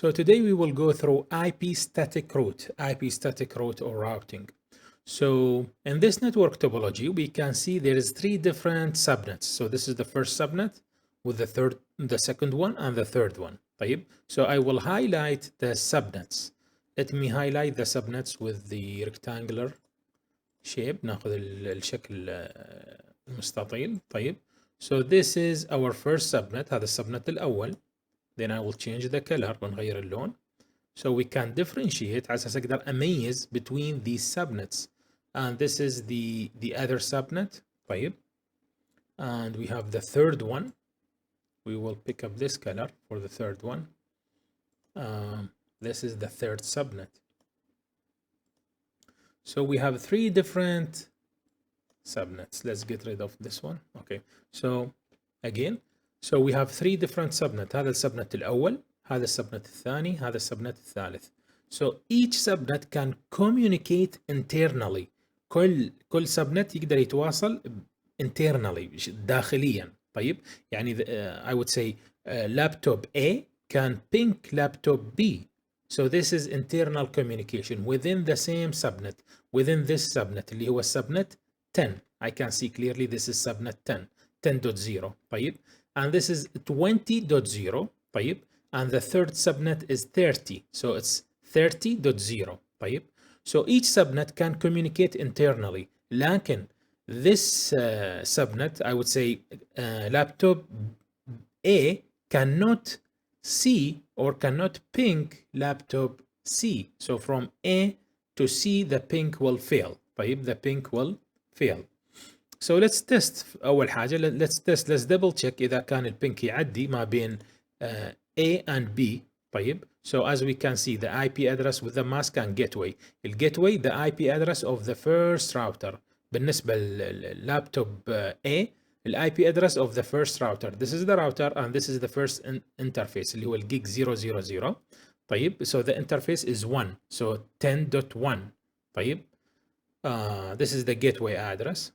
So today we will go through IP static route or routing. So in this network topology, we can see there is three different subnets. So this is the first subnet with the second one and the third one. طيب. So I will highlight the subnets. Let me highlight the subnets with the rectangular shape. ناخذ الشكل المستطيل. طيب. So this is our first subnet. هذا السبنت الأول. Then I will change the color ونغير اللون. So we can differentiate على أساس أقدر أميز between these subnets. And this is the other subnet. طيب. And we have the third one. We will pick up this color for the third one. This is the third subnet. So we have three different subnets. Let's get rid of this one. Okay. So again, so we have three different subnets. هذا السبنت الأول، هذا السبنت الثاني، هذا السبنت الثالث. So each subnet can communicate internally. كل subnet يقدر يتواصل internally داخليا. طيب يعني I would say laptop A can ping laptop B. So this is internal communication within the same subnet, within this subnet اللي هو subnet 10. I can see clearly this is subnet 10, 10.0. طيب. And this is 20.0. طيب. And the third subnet is 30. So it's 30.0. طيب. So each subnet can communicate internally. لكن this subnet, I would say laptop A cannot see or cannot ping laptop C. So from A to C, the ping will fail. طيب. The ping will fail. So let's test. أول حاجة let's double check إذا كان البينك يعدي ما بين A and B. طيب. So as we can see, the IP address with the mask and gateway. الgateway, the IP address of the first router. بالنسبة لللابتوب A, the IP address of the first router. This is the router and this is the first interface اللي هو الجيج 000. طيب. So the interface is 1. So 10.1. طيب. This is the gateway address.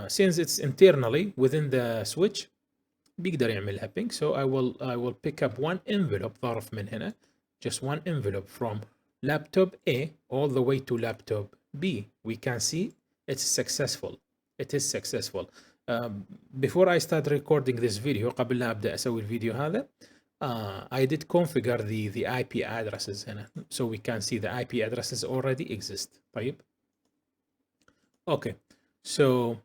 Since it's internally within the switch بيقدر يعملها ping. So I will pick up one envelope ظرف من هنا, just one envelope from laptop A all the way to laptop B. We can see it's successful. It is successful. Before I start recording this video, قبل لا أبدأ أسوي الفيديو هذا, I did configure the IP addresses هنا. So we can see the IP addresses already exist. طيب. Okay. So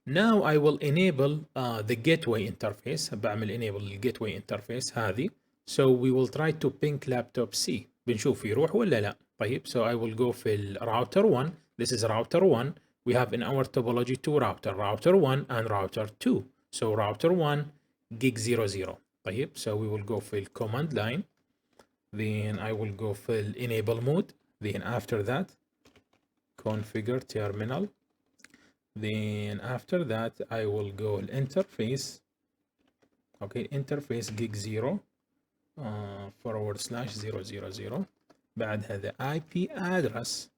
now I will enable the gateway interface. بعمل enable الgateway interface هذه. So we will try to ping laptop C. بنشوف يروح ولا لا. طيب. So I will go في router 1. This is router 1. We have in our topology two router 1 and router 2. So router 1 gig 00. طيب. So we will go في command line. Then I will go في enable mode. Then after that configure terminal. Then after that I will go interface. Okay, interface gig 0 /000. بعد هذا IP address.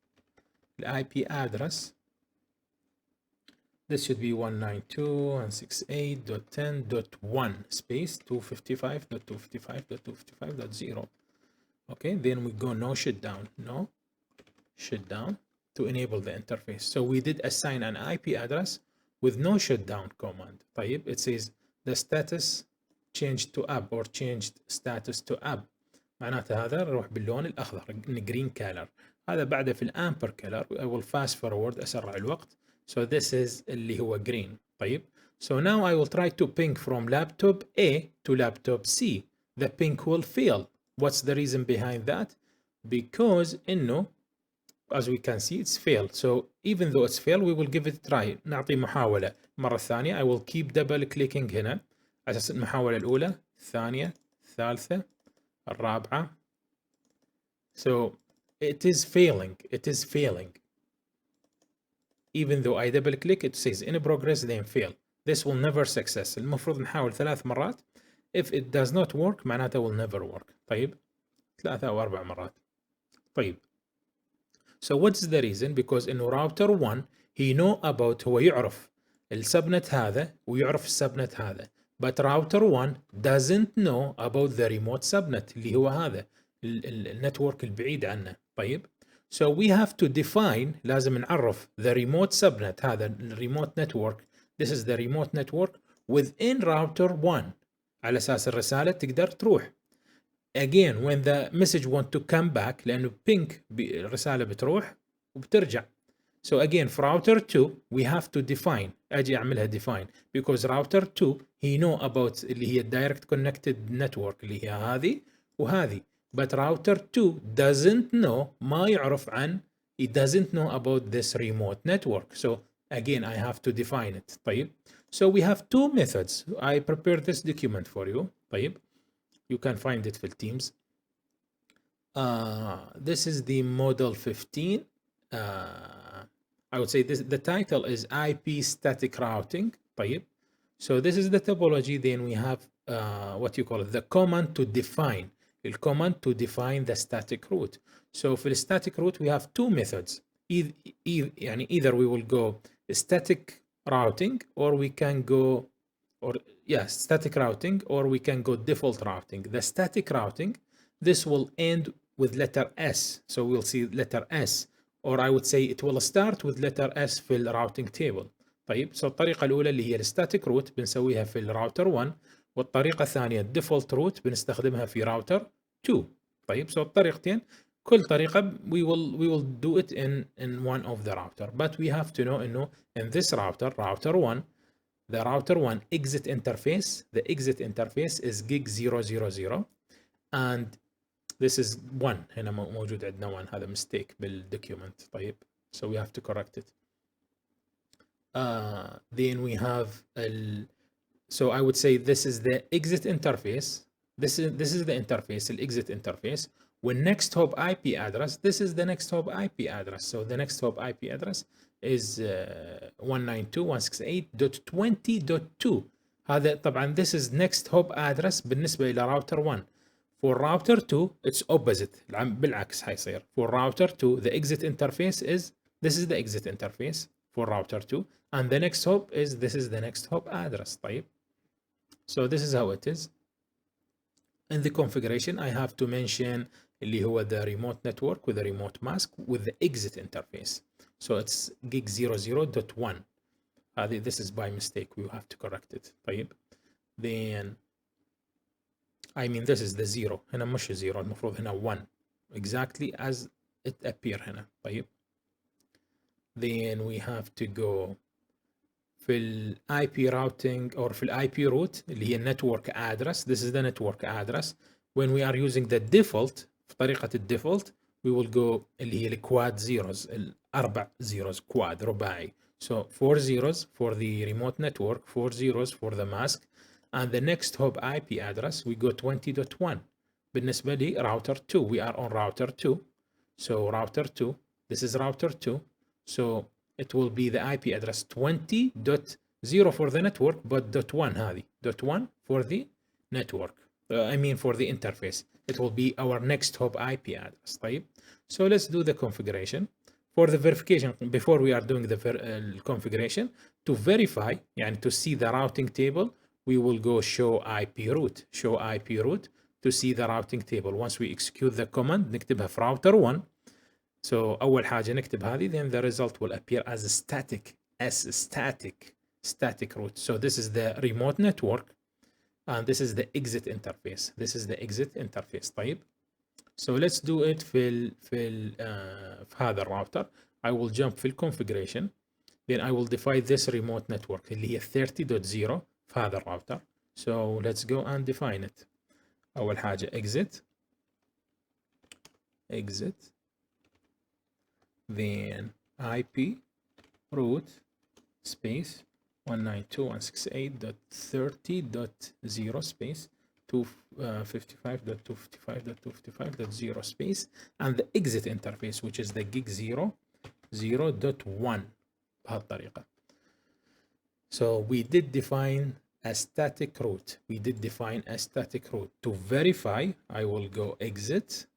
The IP address, this should be 192.168.10.1 space 255.255.255.0. Okay, then we go no shutdown to enable the interface. So we did assign an IP address with no shutdown command. طيب. It says the status changed to app or changed status to app. معناته هذا نروح باللون الأخضر green color. هذا بعده في الامبر color. I will fast forward أسرع الوقت. So this is اللي هو green. طيب. So now I will try to ping from laptop A to laptop C. The ping will fail. What's the reason behind that? Because إنه as we can see it's failed. So even though it's failed, we will give it a try. نعطي محاولة مرة ثانية. I will keep double clicking هنا على أساس المحاولة الأولى، الثانية، الثالثة، الرابعة. So it is failing. Even though I double click, it says in progress then fail. This will never success. المفروض نحاول 3 مرات. If it does not work معناته will never work. طيب. 3 أو 4 مرات. طيب. So what's the reason? Because in router 1 he know about, هو يعرف السبنت هذا ويعرف السبنت هذا. but router 1 doesn't know about the remote subnet اللي هو هذا النتورك البعيد عنه. طيب so we have to define لازم نعرف the remote subnet هذا الريموت network. This is the remote network within router 1 على أساس الرسالة تقدر تروح. Again when the message want to come back لأنه ping الرسالة بتروح وبترجع. So again for router 2 we have to define أجي أعملها define because router 2 he know about اللي هي direct connected network اللي هي هذه وهذه, but router 2 doesn't know ما يعرف عن he doesn't know about this remote network. So again I have to define it. طيب so we have two methods. I prepared this document for you. طيب you can find it في Teams. This is the model 15. I would say this, the title is IP static routing. طيب so this is the topology. Then we have what you call it, the command to define. The command to define the static route. So for the static route we have two methods. Either we will go static routing or we can go static routing or we can go default routing. The static routing, this will end with letter S. So we'll see letter S, or I would say it will start with letter S في الراوتينج table. طيب so الطريقة الأولى اللي هي الستاتيك روت بنسويها في الراوتر 1, والطريقة الثانية الديفولت روت بنستخدمها في راوتر 2. طيب so الطريقتين كل طريقة we will do it in one of the router, but we have to know إنه in this router 1, the router 1 exit interface, the exit interface is gig 000 and this is 1. هنا موجود عندنا 1, هذا mistake بالdocument. طيب so we have to correct it. Then we have so I would say this is the exit interface. This is the interface, the exit interface. When next hop IP address, this is the next hop IP address. So the next hop IP address is 192.168.20.2. هذا طبعا this is next hop address بالنسبة إلى router 1. For router 2 it's opposite, بالعكس حيصير. For router 2 the exit interface is, this is the exit interface for router 2 and the next hop is, this is the next hop address. طيب so this is how it is. In the configuration I have to mention اللي هو the remote network with the remote mask with the exit interface. So it's gig 00.1. This is by mistake, we have to correct it. طيب then I mean this is the 0, هنا مش 0, المفروض هنا 1 exactly as it appear هنا. طيب then we have to go في ال IP routing or في ال IP route اللي هي network address. This is the network address. When we are using the default, في طريقة الديفولت we will go اللي هي الكواد zeros, الأربع zeros, quad رباعي. So 4 zeros for the remote network, 4 zeros for the mask, and the next hop IP address we go 20.1. بالنسبة لي router 2, we are on router 2. So router 2, this is router 2. So it will be the IP address 20.0 for the network, but .1 هذه .1 for the network. I mean for the interface. It will be our next hop IP address. طيب. So let's do the configuration. For the verification, before we are doing the configuration, to verify, يعني to see the routing table, we will go show IP route. Show IP route to see the routing table. Once we execute the command, نكتبها في router 1. So أول حاجة نكتب هذه, then the result will appear as a static route. So this is the remote network and this is the exit interface. This is the exit interface. طيب. So let's do it في هذا الراوتر. I will jump في configuration. Then I will define this remote network اللي هي 30.0 في هذا الراوتر. So let's go and define it. أول حاجة exit. Then IP route space 192.168.30.0 space 255.255.255.0 space and the exit interface which is the gig 0.1 بهالطريقة. So we did define a static route. To verify, I will go exit,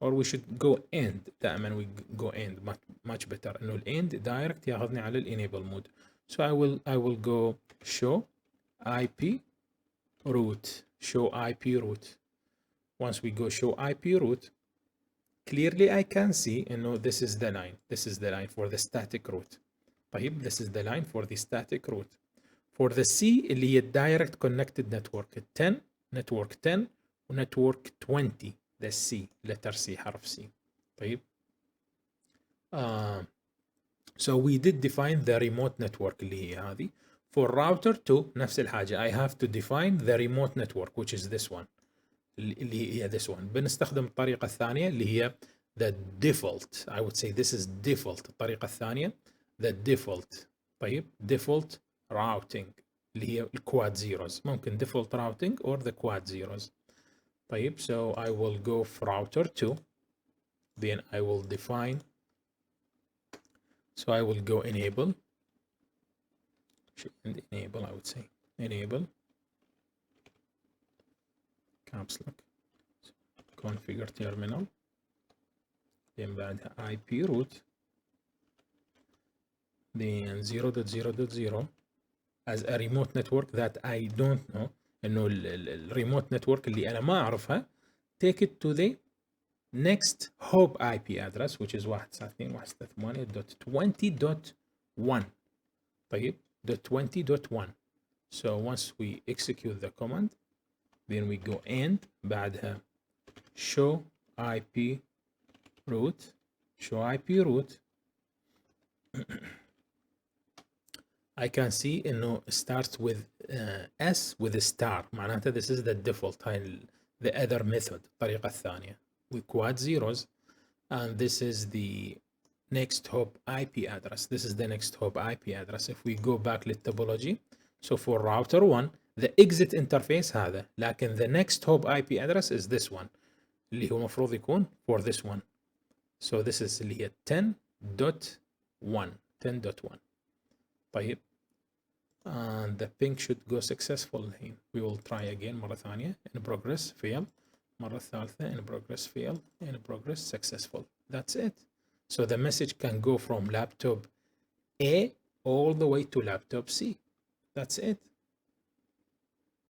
or we should go end. دائما we go end, much better. إنه end direct ياخذني على enable mode. So I will go show IP root, show IP root. Once we go show IP root, clearly I can see, this is the line. This is the line for the static root. طيب, this is the line for the static root. For the C اللي هي direct connected network 10 network 10 و network 20 the C letter C حرف C. طيب. So we did define the remote network اللي هي هذه. For router 2 نفس الحاجة. I have to define the remote network which is this one. اللي هي this one. بنستخدم الطريقة الثانية اللي هي the default. I would say this is default. الطريقة الثانية the default. طيب, default routing اللي هي الكواد zeros. ممكن default routing or the quad zeros. طيب, so I will go for router 2. Then I will define. So I will go enable. Enable, I would say. Enable. Caps lock. Configure terminal. Then بعدها IP root. Then 0.0.0 as a remote network that I don't know. إنه الريموت نتورك اللي أنا ما أعرفها. Take it to the next hop IP address which is 192.168.20.1. طيب, .20.1. So once we execute the command, then we go and بعدها show IP root. Show IP root. I can see إنه starts with S with a star. معناته this is the default. The other method. الطريقة الثانية. With quad zeros. And this is the next hop IP address. This is the next hop IP address. If we go back للtopology. So for router 1, the exit interface هذا. لكن the next hop IP address is this one. اللي هو مفروض يكون for this one. So this is اللي هي 10.1. 10.1. طيب. And the ping should go successful الحين. We will try again مرة ثانية. In progress, fail. مرة ثالثة. In progress, fail. In progress, successful. That's it. So the message can go from laptop A all the way to laptop C. That's it.